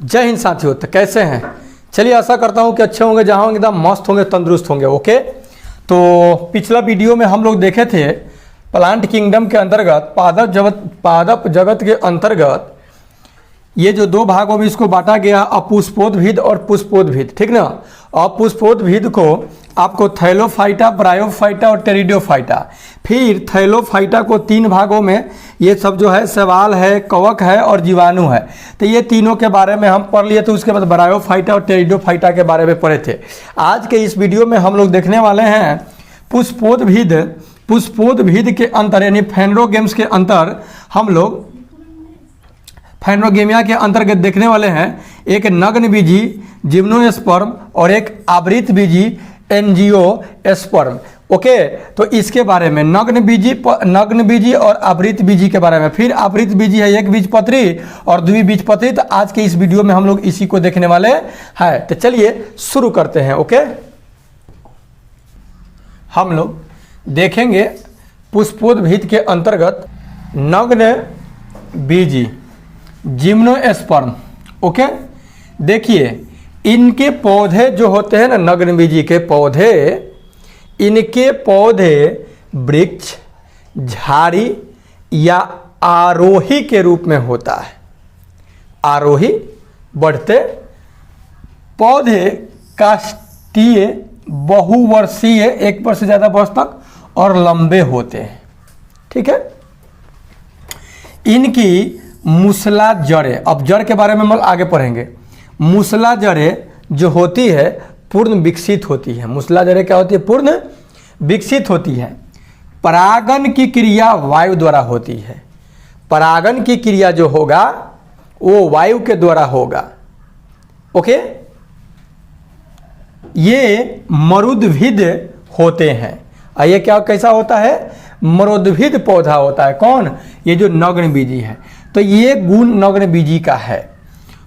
जय हिंद साथियों। तो कैसे हैं? चलिए आशा करता हूं कि अच्छे होंगे, जहां होंगे एकदम मस्त होंगे, तंदुरुस्त होंगे। ओके, तो पिछला वीडियो में हम लोग देखे थे प्लांट किंगडम के अंतर्गत पादप जगत के अंतर्गत ये जो दो भागों में इसको बांटा गया, अपुष्पोद्भिद और पुष्पोद्भिद, ठीक ना। अपुष्पोद्भिद को आपको थैलोफाइटा, ब्रायोफाइटा और टेरिडोफाइटा, फिर थैलोफाइटा को तीन भागों में, ये सब जो है शैवाल है, कवक है और जीवाणु है। तो ये तीनों के बारे में हम पढ़ लिए थे। उसके बाद ब्रायोफाइटा और टेरिडोफाइटा के बारे में पढ़े थे। आज के इस वीडियो में हम लोग देखने वाले हैं पुष्पोद्भिद। पुष्पोद्भिद के अंतर यानी फेनरोगेम्स के अंतर हम लोग फेनरोगेमिया के अंतर्गत देखने वाले हैं। एक नग्नबीजी जिम्नोस्पर्म और एक आवृतबीजी एंजियोस्पर्म। ओके, तो इसके बारे में नग्नबीजी और आवृतबीजी के बारे में। फिर आवृतबीजी है एक बीजपत्री और द्विबीजपत्री। तो आज के इस वीडियो में हम लोग इसी को देखने वाले हैं। तो चलिए शुरू करते हैं। ओके, हम लोग देखेंगे पुष्पोद्भिद के अंतर्गत नग्नबीजी जिम्नोस्पर्म। ओके, देखिए इनके पौधे जो होते हैं ना, नग्नबीजी के पौधे, इनके पौधे वृक्ष, झाड़ी या आरोही के रूप में होता है। आरोही बढ़ते पौधे काष्ठीय, बहुवर्षीय, 1 वर्ष से ज़्यादा वर्ष तक और लंबे होते हैं। ठीक है, इनकी मूसला जड़ें, अब जड़ के बारे में हम आगे पढ़ेंगे। मूसला जड़ें जो होती है पूर्ण विकसित होती है। मूसला जड़ें क्या होती है? पूर्ण विकसित होती है। परागन की क्रिया वायु द्वारा होती है। परागन की क्रिया जो होगा वो वायु के द्वारा होगा। ओके, ये मरुद्भिद होते हैं। और ये क्या कैसा होता है? मरुद्भिद पौधा होता है। कौन? ये जो नग्नबीजी है। तो ये गुण नग्नबीजी का है।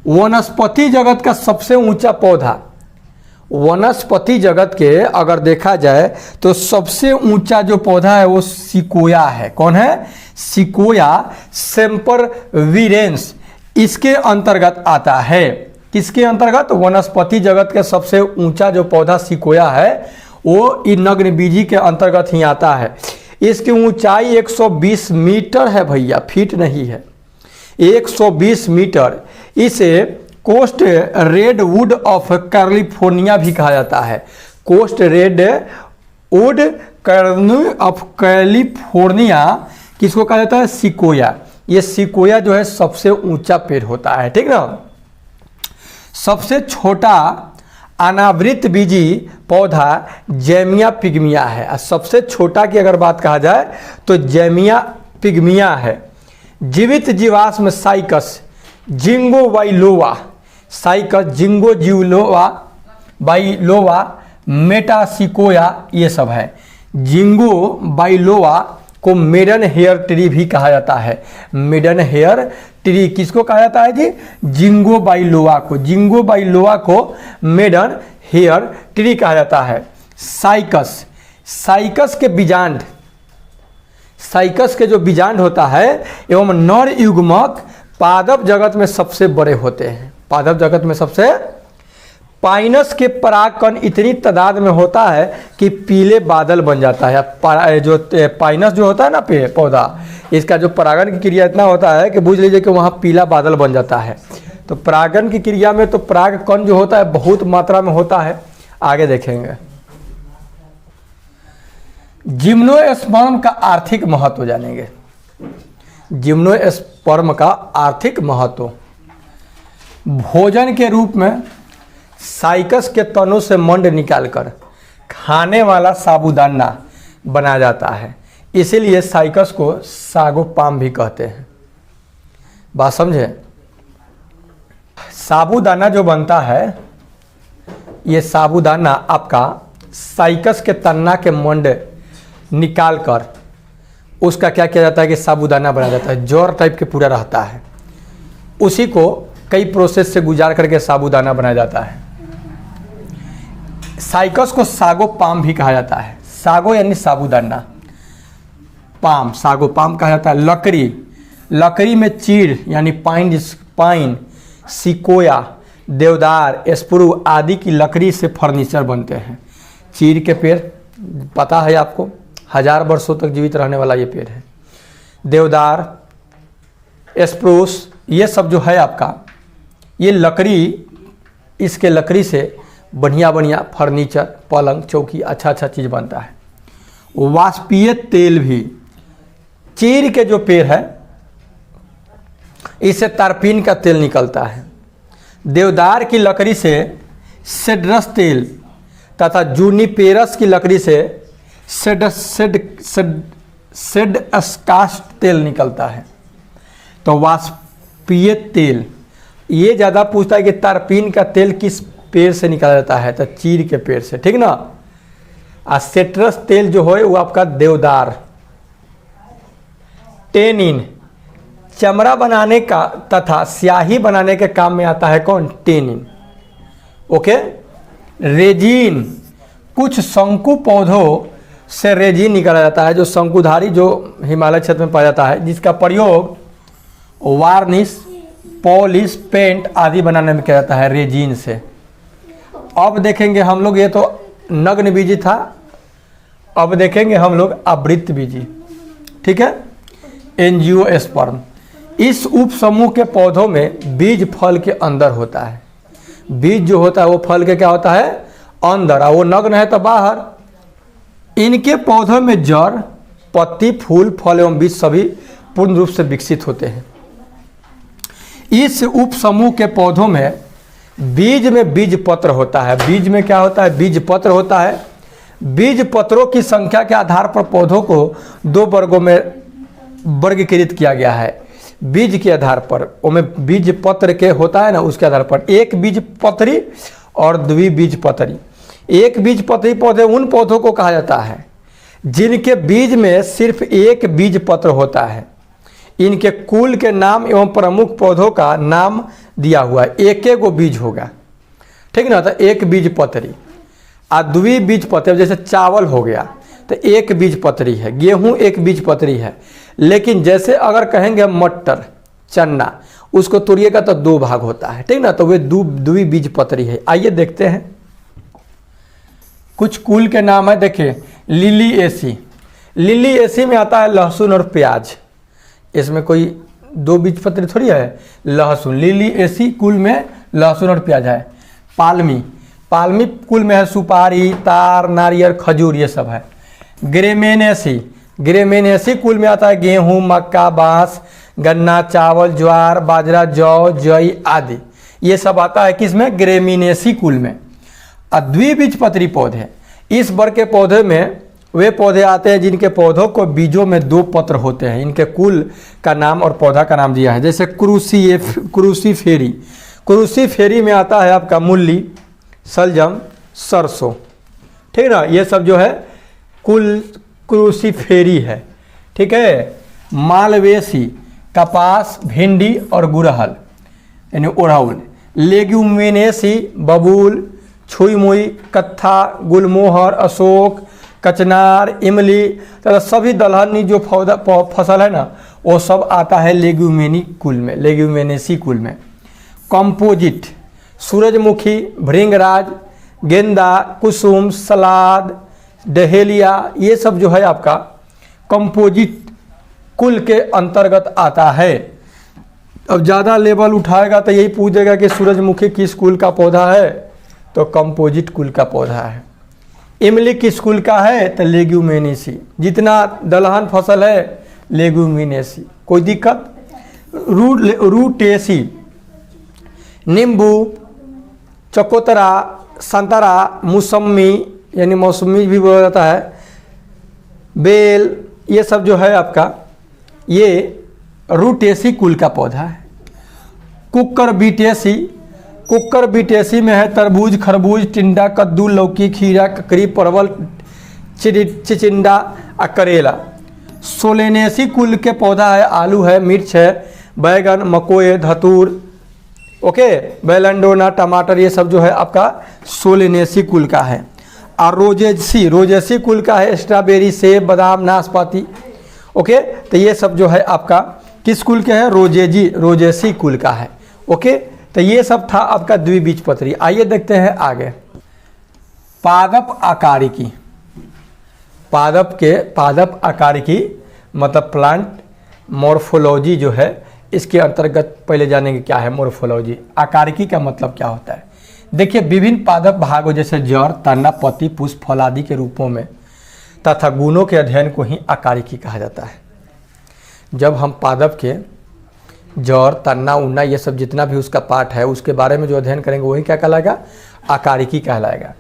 वनस्पति जगत का सबसे ऊंचा पौधा, वनस्पति जगत के अगर देखा जाए तो सबसे ऊंचा जो पौधा है वो सिकोया है। कौन है? सिकोया सेम्परविरेंस इसके अंतर्गत आता है। किसके अंतर्गत? वनस्पति जगत के सबसे ऊंचा जो पौधा सिकोया है वो इन नग्नबीजी के अंतर्गत ही आता है। इसकी ऊंचाई 120 मीटर है भैया, फीट नहीं है, 120 मीटर। इसे coast redwood of California भी कहा जाता है। Coast redwood of California किसको कहा जाता है? सिकोया। ये सिकोया जो है सबसे ऊंचा पेड़ होता है। ठीक ना। सबसे छोटा अनावृतबीजी पौधा जैमिया पिग्मिया है। और सबसे छोटा की अगर बात कहा जाए तो जैमिया पिग्मिया है। जीवित जीवाश्म साइकस, जिंगो बाइलोवा, साइकस, जिंगो जिलोवा, बाइलोवा, मेटासिकोया, ये सब है। जिंगो बाइलोवा को मेडन हेयर ट्री भी कहा जाता है। मेडन हेयर ट्री किसको कहा जाता है जी? जिंगो बाइलोवा को। जिंगो बाइलोवा को मेडन हेयर ट्री कहा जाता है। साइकस, साइकस के बीजांड, साइकस के जो बीजांड होता है एवं नर युग्मक पादप जगत में सबसे बड़े होते हैं। पादप जगत में सबसे। पाइनस के परागकण इतनी तादाद में होता है कि पीले बादल बन जाता है। जो पाइनस जो होता है ना पौधा, इसका जो परागन की क्रिया इतना होता है कि बूझ लीजिए कि वहाँ पीला बादल बन जाता है। तो परागन की क्रिया में तो परागकण जो होता है बहुत मात्रा में होता है। आगे देखेंगे। जिम्नोस्पर्म का आर्थिक महत्व जानेंगे। जिम्नोस्पर्म का आर्थिक महत्व, भोजन के रूप में साइकस के तनों से मंड निकालकर खाने वाला साबूदाना बनाया जाता है। इसीलिए साइकस को सागोपाम भी कहते हैं। बात समझे? साबूदाना जो बनता है, ये साबूदाना आपका साइकस के तना के मंड निकालकर उसका क्या किया जाता है कि साबूदाना बनाया जाता है। जौर टाइप के पूरा रहता है, उसी को कई प्रोसेस से गुजार करके साबूदाना बनाया जाता है। साइकस को सागोपाम भी कहा जाता है। सागो यानी साबूदाना, पाम सागोपाम कहा जाता है। लकड़ी, लकड़ी में चीड़ यानी पाइन सिकोया, देवदार, स्प्रू आदि की लकड़ी से फर्नीचर बनते हैं। चीड़ के पेड़ पता है आपको, 1000 वर्षों तक जीवित रहने वाला ये पेड़ है। देवदार, स्प्रूस, ये सब जो है आपका, ये लकड़ी, इसके लकड़ी से बढ़िया बढ़िया फर्नीचर, पलंग, चौकी, अच्छा अच्छा चीज़ बनता है। वाष्पीय तेल भी, चीड़ के जो पेड़ है इससे तारपीन का तेल निकलता है। देवदार की लकड़ी से सेड्रस तेल तथा जूनिपेरस की लकड़ी से सेडस्कास्ट तेल निकलता है। तो वाष्पीय तेल, ये ज़्यादा पूछता है कि तारपीन का तेल किस पेड़ से निकाला जाता है, तो चीड़ के पेड़ से, ठीक ना। और सेट्रस तेल जो है वो आपका देवदार। टेनिन, चमड़ा बनाने का तथा स्याही बनाने के काम में आता है कौन, टेनिन। ओके। रेजिन, कुछ शंकु पौधों से रेजिन निकाला जाता है, जो शंकुधारी जो हिमालय क्षेत्र में पाया जाता है, जिसका प्रयोग वार्निश, पॉलिश, पेंट आदि बनाने में किया जाता है रेजिन से। अब देखेंगे हम लोग, ये तो नग्न बीजी था, अब देखेंगे हम लोग आवृत्त बीजी, ठीक है। एंजियोस्पर्म, इस उप समूह के पौधों में बीज फल के अंदर होता है। बीज जो होता है वो फल के क्या होता है, अंदर, और वो नग्न है तो बाहर। इनके पौधों में जड़, पत्ती, फूल, फल एवं बीज सभी पूर्ण रूप से विकसित होते हैं। इस उप समूह के पौधों में बीज में बीज पत्र होता है। बीज में क्या होता है, बीज पत्र होता है। बीज पत्रों की संख्या के आधार पर पौधों को 2 वर्गों में वर्गीकृत किया गया है। बीज के आधार पर, उनमें बीज पत्र के होता है ना, उसके आधार पर एक बीज पत्री और द्विबीज पत्री। एक बीज पत्री पौधे उन पौधों को कहा जाता है जिनके बीज में सिर्फ एक बीज पत्र होता है। इनके कुल के नाम एवं प्रमुख पौधों का नाम दिया हुआ है, एक एक गो बीज होगा, ठीक ना। तो एक बीज पत्री और द्विबीज पत्री, जैसे चावल हो गया तो एक बीज पत्री है, गेहूं एक बीज पत्री है। लेकिन जैसे अगर कहेंगे मटर, चना, उसको तोड़िएगा तो 2 भाग होता है, ठीक ना। तो वे द्विबीज पत्री है। आइए देखते हैं कुछ कुल के नाम है। देखिए, लिलिएसी, लिलिएसी में आता है लहसुन और प्याज। इसमें कोई 2 बीज पत्री थोड़ी है, लहसुन। लिलिएसी कुल में लहसुन और प्याज है। पाल्मी, पाल्मी कुल में है सुपारी, तार, नारियल, खजूर, ये सब है। ग्रेमेनेसी, ग्रेमेनेसी कुल में आता है गेहूं, मक्का, बांस, गन्ना, चावल, ज्वार, बाजरा, जौ, जई आदि, ये सब आता है किसमें, ग्रेमिनेसी कुल में। द्विबीजपत्री पौधे, इस वर्ग के पौधे में वे पौधे आते हैं जिनके पौधों को बीजों में 2 पत्र होते हैं। इनके कुल का नाम और पौधा का नाम दिया है। जैसे क्रूसीफेरी, क्रूसीफेरी में आता है आपका मूली, सलजम, सरसों, ठीक ना। ये सब जो है कुल क्रूसीफेरी है, ठीक है। मालवेसी, कपास, भिंडी और गुड़हल यानी ओढ़ाउल। लेग्यूमिनेसी, बबूल, छुई मुई, कत्था, गुलमोहर, अशोक, कचनार, इमली तथा सभी दलहनी जो फसल है ना, वो सब आता है लेग्यूमेनी कुल में, लेग्यूमिनेसी कुल में। कंपोजिट, सूरजमुखी, भृंगराज, गेंदा, कुसुम, सलाद, डहेलिया, ये सब जो है आपका कंपोजिट कुल के अंतर्गत आता है। अब ज़्यादा लेवल उठाएगा तो यही पूछ देगा कि सूरजमुखी किस कुल का पौधा है, तो कंपोजिट कुल का पौधा है। इमली किस कुल का है, तो लेग्यूमिनेसी। जितना दलहन फसल है लेग्यूमिनेसी, कोई दिक्कत। रूटेसी, नींबू, चकोतरा, संतरा, मौसमी यानी मौसमी भी बोला जाता है, बेल, ये सब जो है आपका ये रूटेसी कुल का पौधा है। कुकर बीटेसी, कुकर बीटेसी में है तरबूज, खरबूज, टिंडा, कद्दू, लौकी, खीरा, ककड़ी, परवल, चिचिंडा और करेला। सोलेनेसी कुल के पौधा है, आलू है, मिर्च है, बैगन, मकोए, धतूर, ओके, बेलेंडोना, टमाटर, ये सब जो है आपका सोलेनेसी कुल का है। और रोजेसी, रोजेसी कुल का है, स्ट्रॉबेरी, सेब, बादाम, नाशपाती, ओके। तो ये सब जो है आपका किस कुल के है, रोजेसी कुल का है, ओके। तो ये सब था आपका द्विबीजपत्री। आइए देखते हैं आगे। पादप आकारिकी। पादप आकारिकी मतलब प्लांट मॉर्फोलॉजी जो है, इसके अंतर्गत पहले जानेंगे क्या है मॉर्फोलॉजी। आकारिकी का मतलब क्या होता है। देखिए, विभिन्न पादप भागों जैसे जड़, तना, पत्ती, पुष्प, फल आदि के रूपों में तथा गुणों के अध्ययन को ही आकारिकी कहा जाता है। जब हम पादप के जड़, तना, उन्ना, ये सब जितना भी उसका पार्ट है उसके बारे में जो अध्ययन करेंगे वही क्या कहलाएगा, आकारिकी कहलाएगा।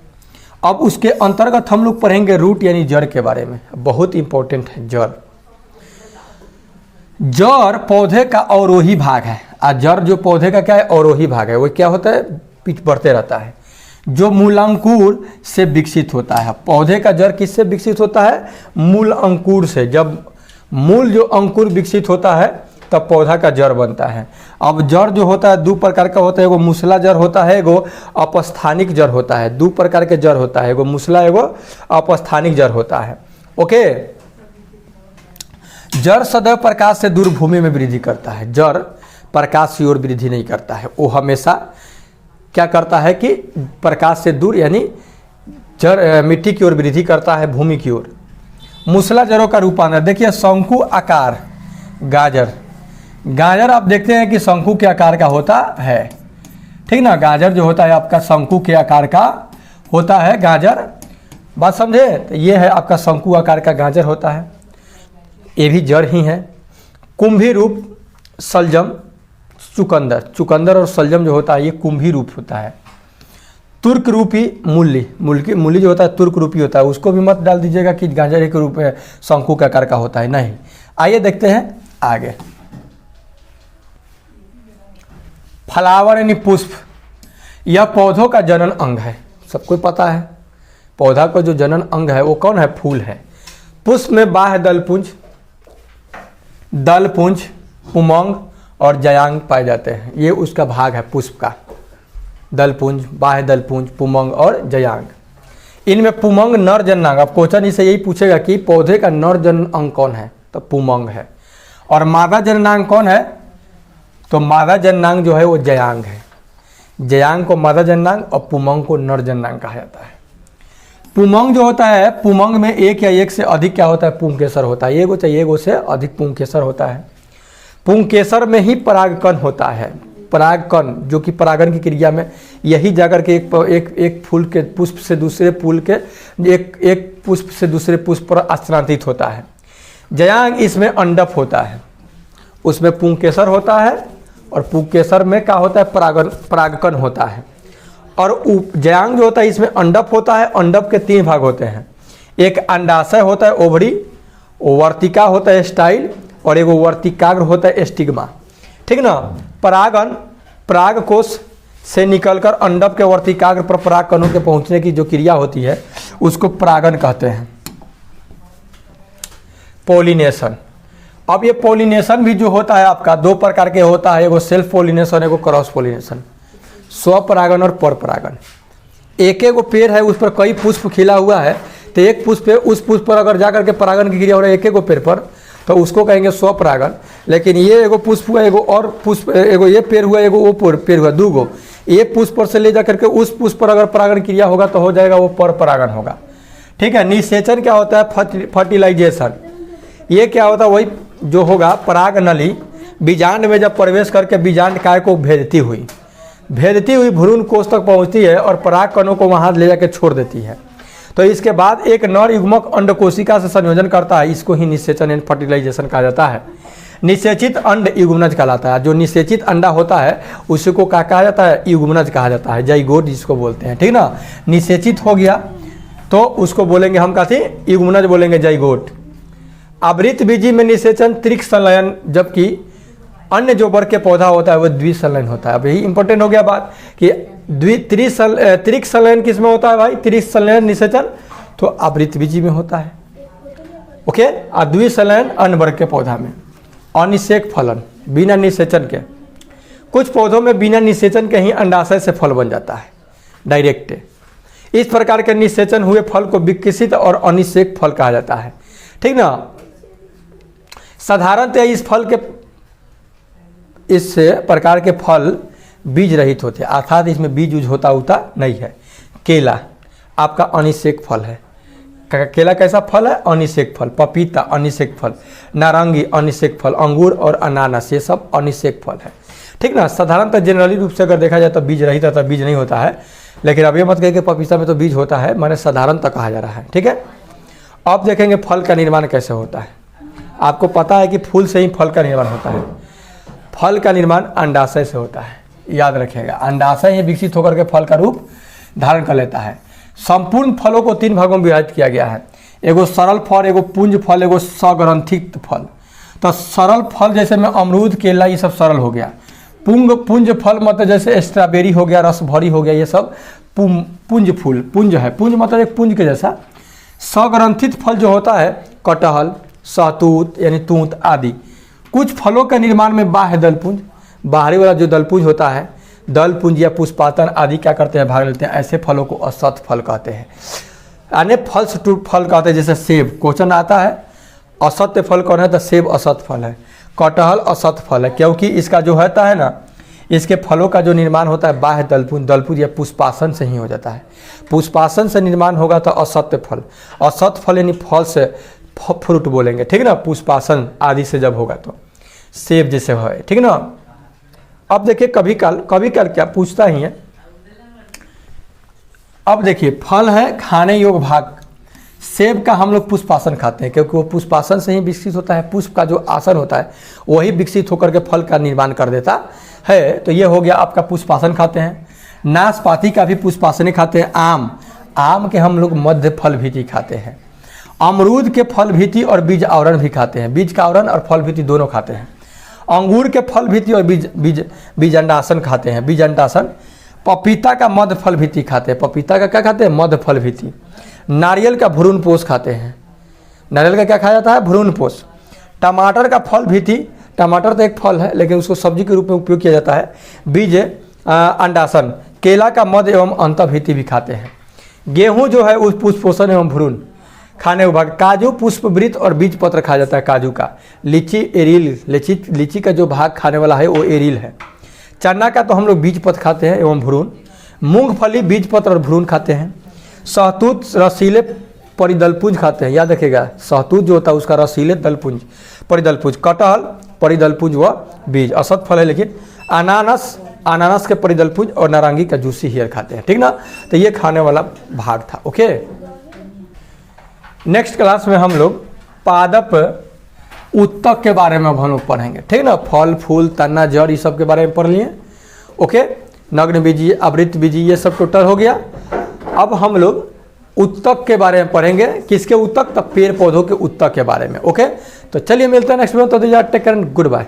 अब उसके अंतर्गत हम लोग पढ़ेंगे रूट यानी जड़ के बारे में। बहुत इंपॉर्टेंट है जड़। जड़ पौधे का अवरोही भाग है। जड़ जो पौधे का क्या है, अवरोही भाग है। वो क्या होता है, पीठ बढ़ते रहता है, जो मूलांकुर से विकसित होता है। पौधे का जड़ किससे विकसित होता है, मूल अंकुर से। जब मूल जो अंकुर विकसित होता है तब पौधा का जड़ बनता है। अब जड़ जो होता है दो प्रकार का होता है, एगो मूसला जड़ होता है, एगो अपस्थानिक जड़ होता है। दो प्रकार के जड़ होता है, एगो मूसला, एगो अपस्थानिक जड़ होता है। ओके, जड़ सदैव प्रकाश से दूर भूमि में वृद्धि करता है। जड़ प्रकाश की ओर वृद्धि नहीं करता है, वो हमेशा क्या करता है कि प्रकाश से दूर यानी जड़ मिट्टी की ओर वृद्धि करता है, भूमि की ओर। मूसला जड़ों का रूपांतर देखिए, शंकु आकार गाजर। गाजर आप देखते हैं कि शंकु के आकार का होता है, ठीक ना। गाजर जो होता है आपका शंकु के आकार का होता है गाजर, बात समझे। तो ये है आपका शंकु आकार का गाजर होता है, ये भी जड़ ही है। कुंभी रूप सलजम, चुकंदर और सलजम जो होता है ये कुंभी रूप होता है। तुर्क रूपी मूली जो होता है तुर्क रूपी होता है। उसको भी मत डाल दीजिएगा कि गाजर के रूप में शंकु के आकार का होता है, नहीं। आइए देखते हैं आगे। फ्लावर यानी पुष्प, यह पौधों का जनन अंग है। सबको पता है पौधा का जो जनन अंग है वो कौन है, फूल है। पुष्प में बाह्य दलपुंज, पुमंग और जयांग पाए जाते हैं। ये उसका भाग है पुष्प का, दलपुंज, बाह्य दलपुंज, पुमंग और जयांग। इनमें पुमंग नर जननांग। अब क्वेश्चन इसे यही पूछेगा कि पौधे का नर जनन अंग कौन है, तो पुमंग है। और मादा जननांग कौन है, तो मादा जननांग जो है वो जयांग है। जयांग को मादा जननांग और पुमंग को नर जननांग कहा जाता है। पुमंग जो होता है, पुमंग में एक या एक से अधिक क्या होता है, पुंकेसर होता है। एगो चाहिए एगो से अधिक पुंकेसर होता है। पुंकेसर में ही परागकण होता है। परागकण जो कि परागन की क्रिया में यही जाकर के एक फूल के पुष्प से दूसरे फूल के एक पुष्प से दूसरे पुष्प पर स्थानांतरित होता है। जयांग इसमें अंडप होता है, उसमें पुंकेसर होता है और पुंकेसर में क्या होता है, परागकण होता है। और जयांग जो होता है इसमें अंडप होता है। अंडप के 3 भाग होते हैं, एक अंडाशय होता है ओवरी, वर्तिका होता है स्टाइल, और एक वर्तिकाग्र होता है स्टिग्मा, ठीक ना। पराग कोश से निकलकर अंडप के वर्तिकाग्र पर परागकणों के पहुंचने की जो क्रिया होती है उसको परागन कहते हैं। पॉलिनेशन। अब ये पॉलिनेशन भी जो होता है आपका 2 प्रकार के होता है, एगो सेल्फ पॉलिनेशन, एगो क्रॉस पॉलिनेशन। स्वपरागन और परपरागन। एक एगो पेड़ है उस पर कई पुष्प खिला हुआ है, तो एक पुष्प है, उस पुष्प पर अगर जाकर के परागन की क्रिया हो रहा है एक एगो पेड़ पर, तो उसको कहेंगे स्वपरागन। लेकिन ये एगो पुष्प हुआ, एगो और पुष्प, एगो ये पेड़ हुआ, एगो वो पेड़ हुआ, 2 गो, एक पुष्प पर से ले जा करके उस पुष्प पर अगर परागन क्रिया होगा तो हो जाएगा वो परपरागन होगा, ठीक है। निषेचन क्या होता है, फर्टिलाइजेशन। ये क्या होता है, वही जो होगा पराग नली बीजांड में जब प्रवेश करके बीजांड काय को भेजती हुई भ्रूण कोष तक पहुंचती है और पराग कणों को वहां ले जाकर छोड़ देती है। तो इसके बाद एक नर युग्मक अंडकोशिका से संयोजन करता है, इसको ही निषेचन एंड फर्टिलाइजेशन कहा जाता है। निषेचित अंड युग्मनज कहलाता है। जो निषेचित अंडा होता है उसी को क्या कहा जाता है, युग्मनज कहा जाता है, जाइगोट जिसको बोलते हैं, ठीक ना। निषेचित हो गया तो उसको बोलेंगे हम कहते हैं युग्मनज, बोलेंगे जाइगोट। आवृत बीजी में निषेचन त्रिक संलयन, जबकि अन्य जो वर्ग के पौधा होता है वो द्विसंलयन होता है। अब यही इंपॉर्टेंट हो गया बात कि त्रिक संलयन किस में होता है भाई, त्रिक संलयन निषेचन तो आवृत बीजी में होता है, ओके। और द्विसंलयन अन्य वर्ग के पौधा में। अनिषेक फलन बिना निषेचन के, कुछ पौधों में बिना निषेचन के ही अंडाशय से फल बन जाता है डायरेक्ट। इस प्रकार के निषेचन हुए फल को विकसित और अनिषेक फल कहा जाता है, ठीक ना। साधारणतः इस प्रकार के फल बीज रहित होते हैं, अर्थात इसमें बीज यूज होता नहीं है। केला आपका अनिषेक फल है। केला कैसा फल है? अनिषेक फल। पपीता अनिषेक फल, नारंगी अनिषेक फल, अंगूर और अनानास ये सब अनिषेक फल है। ठीक ना। साधारणतः जनरली रूप से अगर देखा जाए तो बीज रहित था, बीज नहीं होता है, लेकिन अब ये मत कहिए कि पपीता में तो बीज होता है, मैंने साधारणतः कहा जा रहा है। ठीक है। अब देखेंगे फल का निर्माण कैसे होता है। आपको पता है कि फूल से ही फल का निर्माण होता है। फल का निर्माण अंडाशय से होता है, याद रखिएगा। अंडाशय ही विकसित होकर के फल का रूप धारण कर लेता है। संपूर्ण फलों को 3 भागों में विभाजित किया गया है, एगो सरल फल, एगो पुंज फल, एगो सग्रंथित फल। तो सरल फल जैसे में अमरूद, केला ये सब सरल हो गया। पुंज फल मतलब जैसे स्ट्रॉबेरी हो गया, रस भरी हो गया, ये सब पुंज फूल। पुंज है, पुंज मतलब एक पुंज के जैसा। सग्रंथित फल जो होता है कटहल, सहतूत यानी तूत आदि। कुछ फलों के निर्माण में बाह्य दलपुंज, बाहरी वाला जो दलपुंज होता है, दलपुंज या पुष्पातन आदि क्या करते हैं, भाग लेते हैं। ऐसे फलों को असत फल कहते हैं। अन्य फल से फल कहते हैं, जैसे सेब, क्वेश्चन आता है असत्य फल कौन है, तो सेब असत फल है। कटहल असत फल है, क्योंकि इसका जो होता है ना, इसके फलों का जो निर्माण होता है बाह्य दलपुंज या पुष्पासन से ही हो जाता है। पुष्पासन से निर्माण होगा तो असत्य फल। असत फल यानी फल से फ्रूट बोलेंगे, ठीक ना। पुष्पासन आदि से जब होगा तो सेब जैसे हो, ठीक ना। अब देखिए कभी काल क्या पूछता ही है। अब देखिए फल है खाने योग्य भाग। सेब का हम लोग पुष्पासन खाते हैं, क्योंकि वो पुष्पासन से ही विकसित होता है। पुष्प का जो आसन होता है वही विकसित होकर के फल का निर्माण कर देता है। तो ये हो गया आपका पुष्पासन खाते हैं। नाशपाती का भी पुष्पासन खाते हैं। आम के हम लोग मध्य फल भीति खाते हैं। अमरूद के फल भीति और बीज आवरण भी खाते हैं। बीज का आवरण और फल भीति दोनों खाते हैं। अंगूर के फल भीति और बीज अंडासन खाते हैं, बीज अंडासन। पपीता का मध्य फल भीति खाते हैं। पपीता का क्या खाते हैं? मध्य फल भीति। नारियल का भ्रूण पोष खाते हैं। नारियल का क्या खाया जाता है? भ्रूण पोष। टमाटर का फल भीति, टमाटर तो एक फल है लेकिन उसको सब्जी के रूप में उपयोग किया जाता है, बीज अंडासन। केला का मध्य एवं अंतःभीति भी खाते हैं। गेहूं जो है उस पुष्प पोषण एवं भ्रूण खाने विभाग। काजू पुष्पवृत्त और बीज पत्र खाया जाता है काजू का। लीची एरिल, लीची का जो भाग खाने वाला है वो एरिल है। चना का तो हम लोग बीज पत्र खाते हैं एवं भ्रूण। मूंगफली बीज पत्र और भ्रूण खाते हैं। सहतूत रसीले परिदलपुंज खाते हैं, याद रखिएगा। सहतूत जो होता है उसका रसीले दलपुंज परिदलपुंज। कटहल परिदलपुंज व बीज असत फल है, लेकिन अनानास के परिदलपुंज और नारंगी का जूसी हेयर खाते हैं, ठीक ना। तो ये खाने वाला भाग था। ओके, नेक्स्ट क्लास में हम लोग पादप उत्तक के बारे में हम लोग पढ़ेंगे, ठीक ना। फल फूल तना जड़ ये सब के बारे में पढ़ लिए। ओके, नग्न बीजी आवृत बीजी ये सब टोटल हो गया। अब हम लोग उत्तक के बारे में पढ़ेंगे। किसके उत्तक? तब पेड़ पौधों के उत्तक के बारे में। ओके, तो चलिए मिलते हैं नेक्स्ट में। तो टेक केयर, गुड बाय।